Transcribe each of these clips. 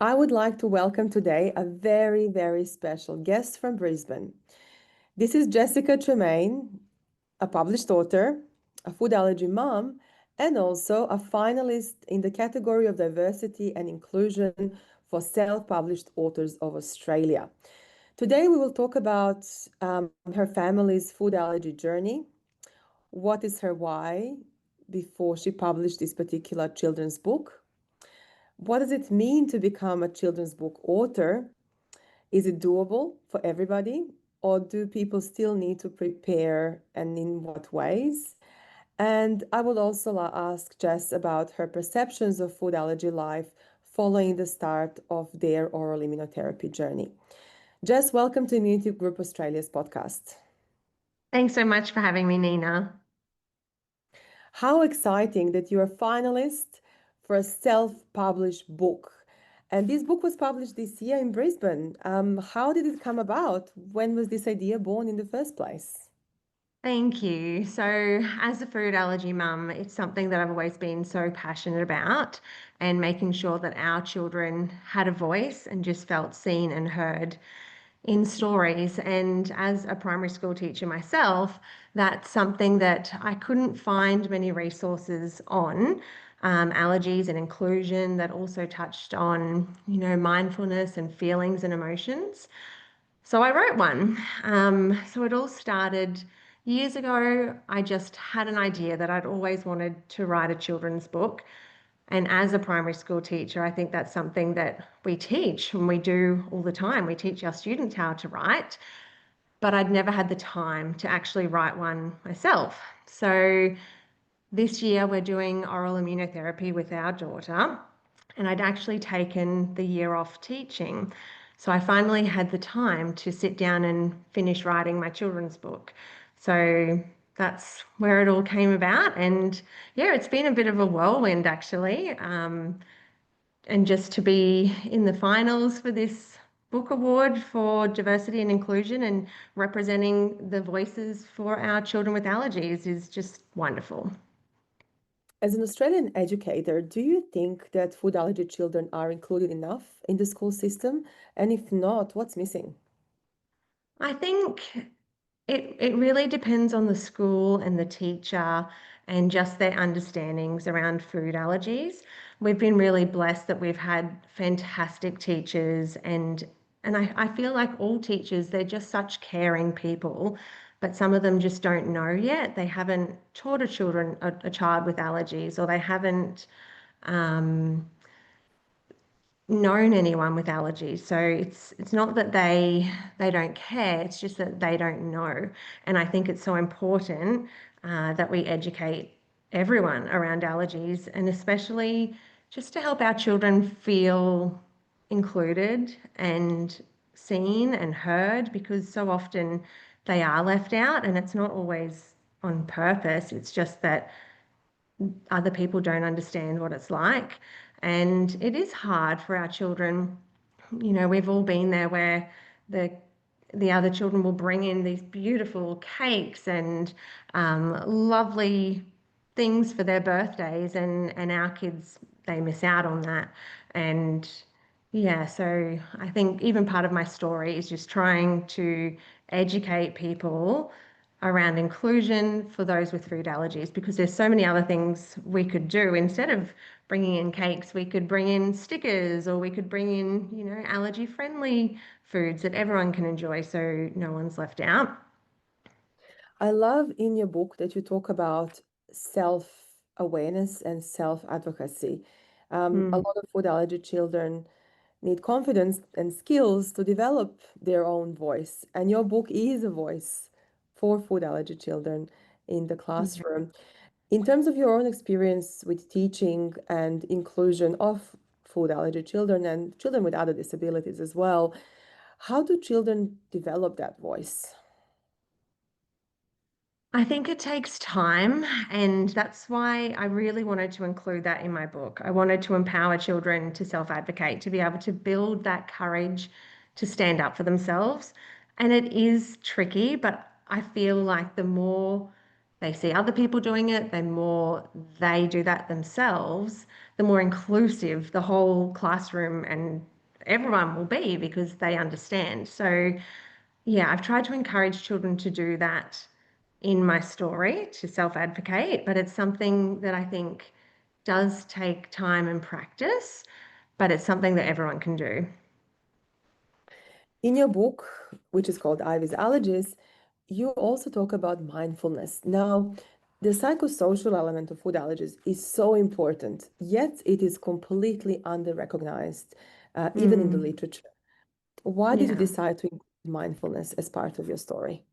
I would like to welcome today a very, very special guest from Brisbane. This is Jessica Tremayne, a published author, a food allergy mom, and also a finalist in the category of diversity and inclusion for self-published authors of Australia. Today, we will talk about her family's food allergy journey. What is her why before she published this particular children's book? What does it mean to become a children's book author? Is it doable for everybody, or do people still need to prepare, and in what ways? And I will also ask Jess about her perceptions of food allergy life following the start of their oral immunotherapy journey. Jess, welcome to Immunity Group Australia's podcast. Thanks so much for having me, Nina. How exciting that you're a finalist for a self-published book. And this book was published this year in Brisbane. How did it come about? When was this idea born in the first place? Thank you. So, as a food allergy mum, it's something that I've always been so passionate about, and making sure that our children had a voice and just felt seen and heard in stories. And as a primary school teacher myself, that's something that I couldn't find many resources on. Allergies and inclusion that also touched on, mindfulness and feelings and emotions. So I wrote one. So it all started years ago. I just had an idea that I'd always wanted to write a children's book. And as a primary school teacher, I think that's something that we teach and we do all the time. We teach our students how to write, but I'd never had the time to actually write one myself. So this year we're doing oral immunotherapy with our daughter, and I'd actually taken the year off teaching. So I finally had the time to sit down and finish writing my children's book. So that's where it all came about. And yeah, it's been a bit of a whirlwind actually. And just to be in the finals for this book award for diversity and inclusion and representing the voices for our children with allergies is just wonderful. As an Australian educator, do you think that food allergy children are included enough in the school system? And if not, what's missing? I think it really depends on the school and the teacher and just their understandings around food allergies. We've been really blessed that we've had fantastic teachers, and I feel like all teachers, they're just such caring people, but some of them just don't know yet. They haven't taught a child with allergies, or they haven't um, known anyone with allergies. So it's not that they don't care, it's just that they don't know. And I think it's so important that we educate everyone around allergies, and especially just to help our children feel included and seen and heard, because so often they are left out, and it's not always on purpose. It's just that other people don't understand what it's like. And it is hard for our children. We've all been there where the the other children will bring in these beautiful cakes and lovely things for their birthdays, and our kids, they miss out on that. And yeah, so I think even part of my story is just trying to educate people around inclusion for those with food allergies, because there's so many other things we could do. Instead of bringing in cakes, we could bring in stickers, or we could bring in, allergy friendly foods that everyone can enjoy, so no one's left out. I love in your book that you talk about self-awareness and self-advocacy. A Mm. lot of food allergy children need confidence and skills to develop their own voice. And your book is a voice for food allergy children in the Yeah. classroom. In terms of your own experience with teaching and inclusion of food allergy children and children with other disabilities as well, how do children develop that voice? I think it takes time, and that's why I really wanted to include that in my book. I wanted to empower children to self-advocate, to be able to build that courage to stand up for themselves. And it is tricky, but I feel like the more they see other people doing it, the more they do that themselves, the more inclusive the whole classroom and everyone will be because they understand. So, yeah, I've tried to encourage children to do that in my story, to self-advocate, but it's something that I think does take time and practice, but it's something that everyone can do. In your book, which is called Ivy's Allergies, you also talk about mindfulness. Now, the psychosocial element of food allergies is so important, yet it is completely under-recognized, even in the Mm, literature. Why did you yeah. decide to include mindfulness as part of your story?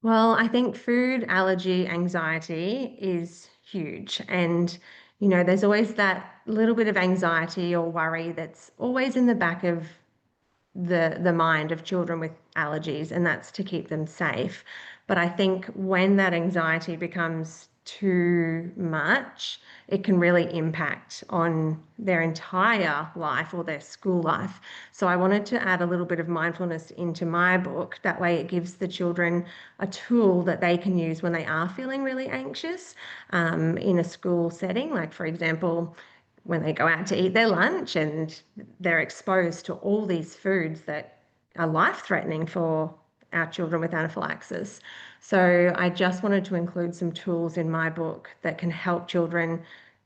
Well, I think food allergy anxiety is huge. And, there's always that little bit of anxiety or worry that's always in the back of the mind of children with allergies, and that's to keep them safe. But I think when that anxiety becomes too much, it can really impact on their entire life or their school life. So I wanted to add a little bit of mindfulness into my book. That way, it gives the children a tool that they can use when they are feeling really anxious in a school setting. Like, for example, when they go out to eat their lunch and they're exposed to all these foods that are life-threatening for our children with anaphylaxis. So I just wanted to include some tools in my book that can help children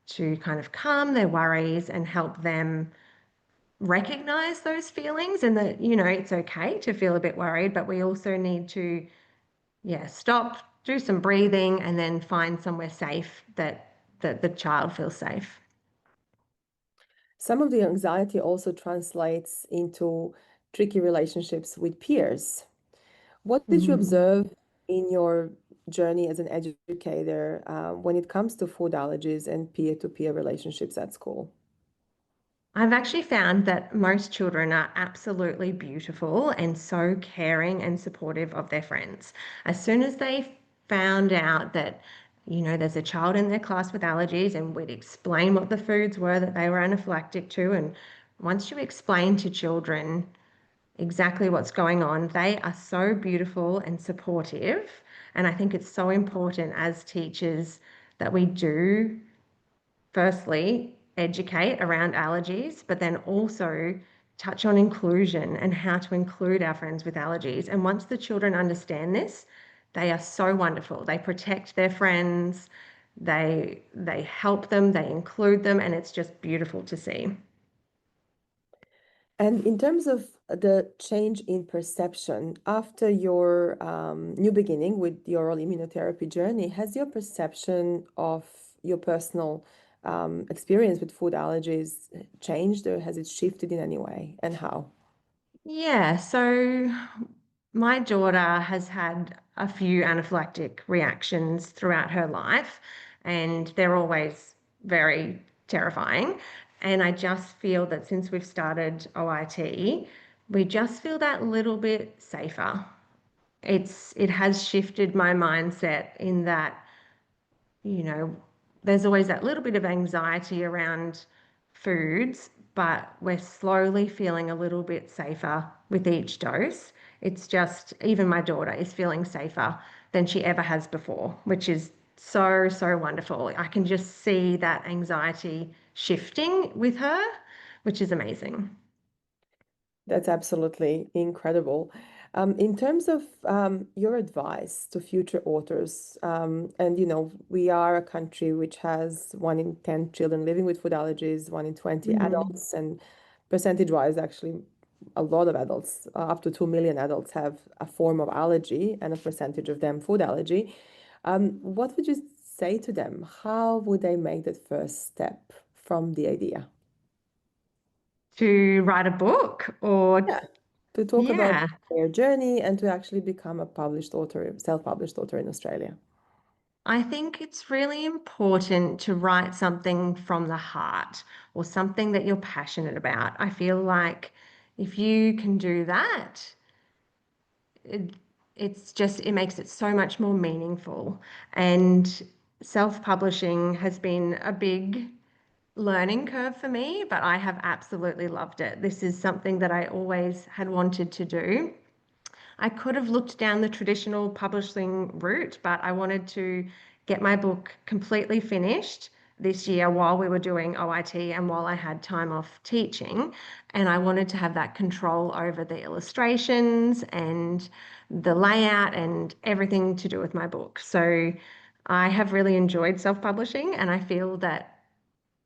to kind of calm their worries and help them recognize those feelings and that, it's okay to feel a bit worried, but we also need to, yeah, stop, do some breathing, and then find somewhere safe that the child feels safe. Some of the anxiety also translates into tricky relationships with peers. What did you Mm. observe in your journey as an educator when it comes to food allergies and peer-to-peer relationships at school? I've actually found that most children are absolutely beautiful and so caring and supportive of their friends. As soon as they found out that, there's a child in their class with allergies, and we'd explain what the foods were that they were anaphylactic to. And once you explain to children exactly what's going on, they are so beautiful and supportive. And I think it's so important as teachers that we do firstly, educate around allergies, but then also touch on inclusion and how to include our friends with allergies. And once the children understand this, they are so wonderful. They protect their friends, they help them, they include them, and it's just beautiful to see. And in terms of the change in perception after your new beginning with the oral immunotherapy journey, has your perception of your personal experience with food allergies changed, or has it shifted in any way, and how? Yeah, so my daughter has had a few anaphylactic reactions throughout her life, and they're always very terrifying. And I just feel that since we've started OIT, we just feel that little bit safer. It has shifted my mindset in that, you know, there's always that little bit of anxiety around foods, but we're slowly feeling a little bit safer with each dose. It's just, even my daughter is feeling safer than she ever has before, which is so, so wonderful. I can just see that anxiety shifting with her, which is amazing. That's absolutely incredible. In terms of your advice to future authors, and we are a country which has 1 in 10 children living with food allergies, 1 in 20 Mhm. adults, and percentage-wise, actually, a lot of adults, up to 2 million adults, have a form of allergy, and a percentage of them food allergy. What would you say to them? How would they make that first step from the idea? To write a book or, Yeah, to talk about yeah. their journey and to actually become a published author, self-published author in Australia. I think it's really important to write something from the heart or something that you're passionate about. I feel like if you can do that, it, it makes it so much more meaningful. And self-publishing has been a big learning curve for me, but I have absolutely loved it. This is something that I always had wanted to do. I could have looked down the traditional publishing route, but I wanted to get my book completely finished this year while we were doing OIT and while I had time off teaching. And I wanted to have that control over the illustrations and the layout and everything to do with my book. So I have really enjoyed self-publishing, and I feel that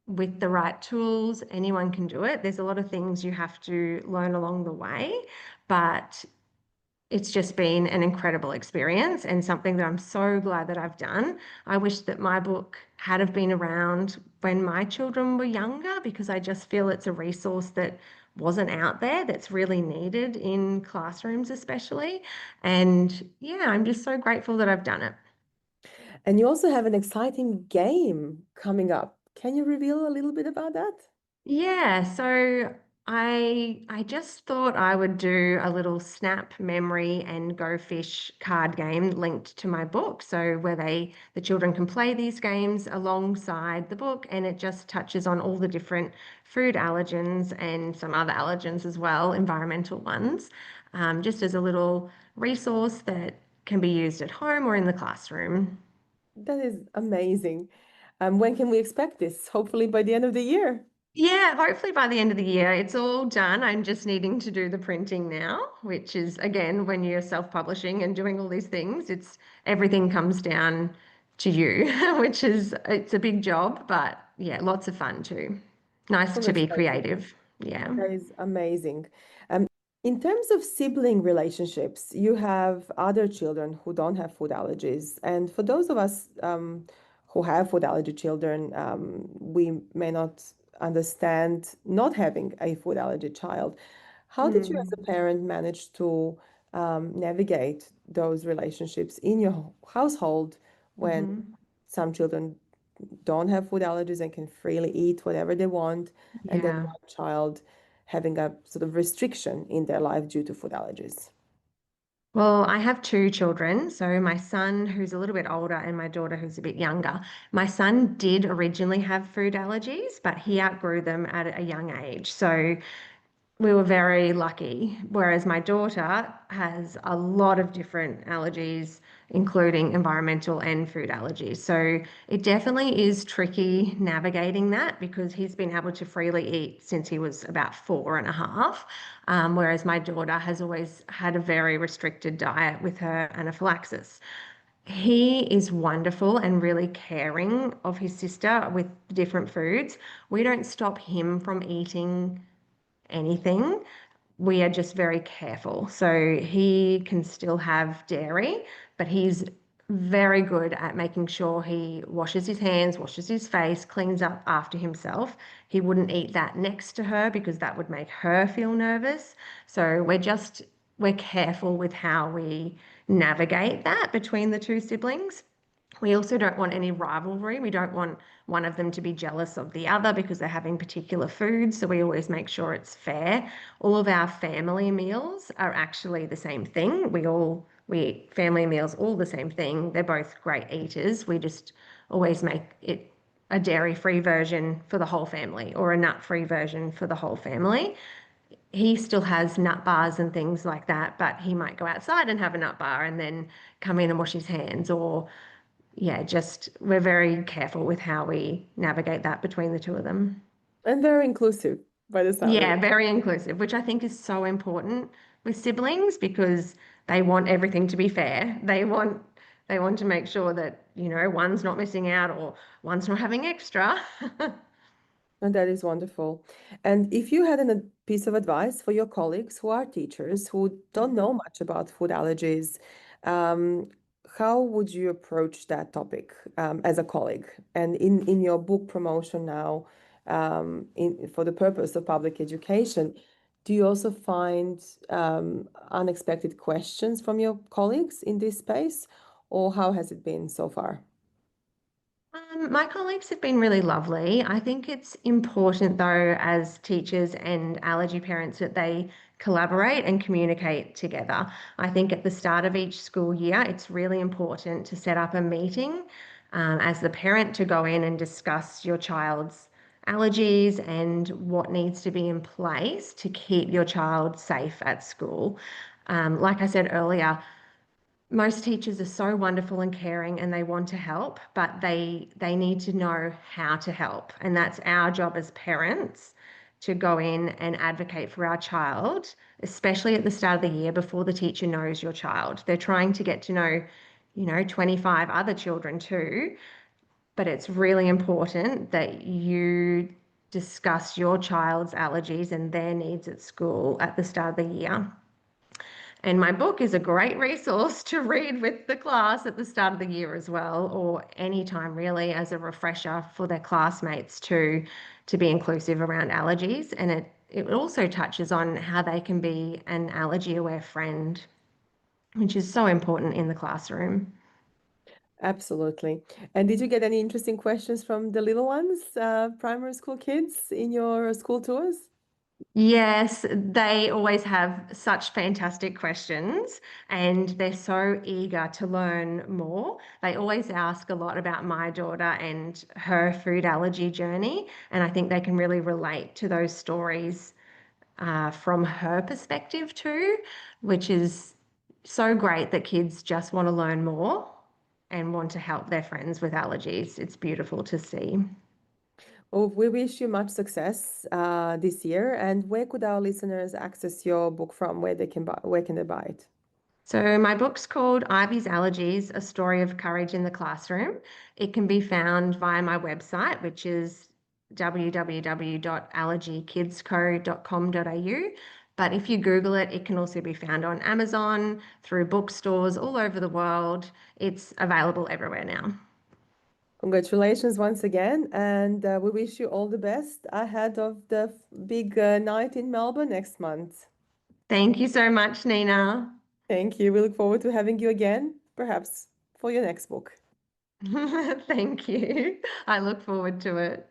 with the right tools, anyone can do it. There's a lot of things you have to learn along the way, but it's just been an incredible experience and something that I'm so glad that I've done. I wish that my book had have been around when my children were younger, because I just feel it's a resource that wasn't out there that's really needed in classrooms especially. And yeah, I'm just so grateful that I've done it. And you also have an exciting game coming up. Can you reveal a little bit about that? Yeah, so I just thought I would do a little snap memory and go fish card game linked to my book. So where the children can play these games alongside the book, and it just touches on all the different food allergens and some other allergens as well, environmental ones, just as a little resource that can be used at home or in the classroom. That is amazing. When can we expect this? Hopefully by the end of the year. Yeah, hopefully by the end of the year, it's all done. I'm just needing to do the printing now, which is again, when you're self-publishing and doing all these things, it's everything comes down to you, which is it's a big job, but yeah, lots of fun too. Nice to be Congratulations. creative. Yeah. That is amazing. Um, in terms of sibling relationships, you have other children who don't have food allergies. And for those of us who have food allergy children, we may not understand not having a food allergy child. How did you, as a Mm. parent, manage to navigate those relationships in your household when Hmm. some children don't have food allergies and can freely eat whatever they want, and then Yeah. one child having a sort of restriction in their life due to food allergies? Well, I have two children. So my son, who's a little bit older, and my daughter, who's a bit younger. My son did originally have food allergies, but he outgrew them at a young age. So we were very lucky. Whereas my daughter has a lot of different allergies, including environmental and food allergies. So it definitely is tricky navigating that, because he's been able to freely eat since he was about 4.5. Whereas my daughter has always had a very restricted diet with her anaphylaxis. He is wonderful and really caring of his sister with different foods. We don't stop him from eating anything. We are just very careful. So he can still have dairy, but he's very good at making sure he washes his hands, washes his face, cleans up after himself. He wouldn't eat that next to her because that would make her feel nervous. So we're careful with how we navigate that between the two siblings. We also don't want any rivalry. We don't want one of them to be jealous of the other because they're having particular foods. So we always make sure it's fair. All of our family meals are actually the same thing. We eat family meals all the same thing. They're both great eaters. We just always make it a dairy-free version for the whole family or a nut-free version for the whole family. He still has nut bars and things like that, but he might go outside and have a nut bar and then come in and wash his hands, or yeah, just we're very careful with how we navigate that between the two of them. And very inclusive by the sound of Yeah, it. very inclusive, which I think is so important with siblings, because they want everything to be fair. They want to make sure that, one's not missing out or one's not having extra. And that is wonderful. And if you had a piece of advice for your colleagues who are teachers who don't know much about food allergies, um, how would you approach that topic as a colleague? And in your book promotion now, for the purpose of public education, do you also find unexpected questions from your colleagues in this space, or how has it been so far? My colleagues have been really lovely. I think it's important, though, as teachers and allergy parents, that they collaborate and communicate together. I think at the start of each school year, it's really important to set up a meeting as the parent to go in and discuss your child's allergies and what needs to be in place to keep your child safe at school. Like I said earlier, most teachers are so wonderful and caring and they want to help, but they need to know how to help. And that's our job as parents to go in and advocate for our child, especially at the start of the year before the teacher knows your child. They're trying to get to know, 25 other children too, but it's really important that you discuss your child's allergies and their needs at school at the start of the year. And my book is a great resource to read with the class at the start of the year as well, or any time really, as a refresher for their classmates to be inclusive around allergies. And it also touches on how they can be an allergy aware friend, which is so important in the classroom. Absolutely. And did you get any interesting questions from the little ones, primary school kids in your school tours? Yes, they always have such fantastic questions and they're so eager to learn more. They always ask a lot about my daughter and her food allergy journey, and I think they can really relate to those stories from her perspective too, which is so great that kids just want to learn more and want to help their friends with allergies. It's beautiful to see. Well, we wish you much success this year. And where could our listeners access your book from? Where can they buy it? So, my book's called Ivy's Allergies, A Story of Courage in the Classroom. It can be found via my website, which is www.allergykidsco.com.au. But if you Google it, it can also be found on Amazon, through bookstores all over the world. It's available everywhere now. Congratulations once again, and we wish you all the best ahead of the big night in Melbourne next month. Thank you so much, Nina. Thank you. We look forward to having you again, perhaps for your next book. Thank you. I look forward to it.